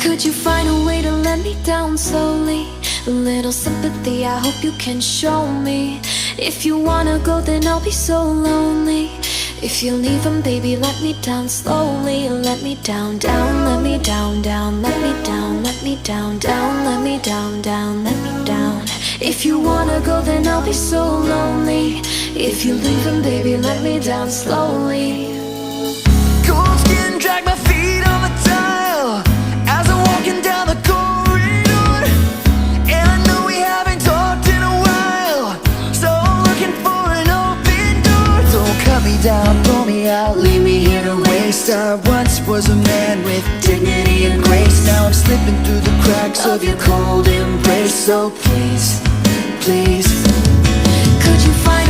Could you find a way to let me down slowly? A little sympathy, I hope you can show me. If you wanna go, then I'll be so lonely. If you're leaving, baby, let me down slowly. Let me down, down, let me down, down, let me down, let me down, down, let me down, down, let me down. If you wanna go, then I'll be so lonely. If you're leaving, baby, let me down slowly. Cold skin, drag my feet on the tile as I'm walking down the corridor. And I know we haven't talked in a while, so I'm looking for an open door. Don't cut me down, pull me out, leave me here to waste. I once was a man with dignity and grace. Now I'm slipping through the cracks of your cold embrace. So please, please, could you find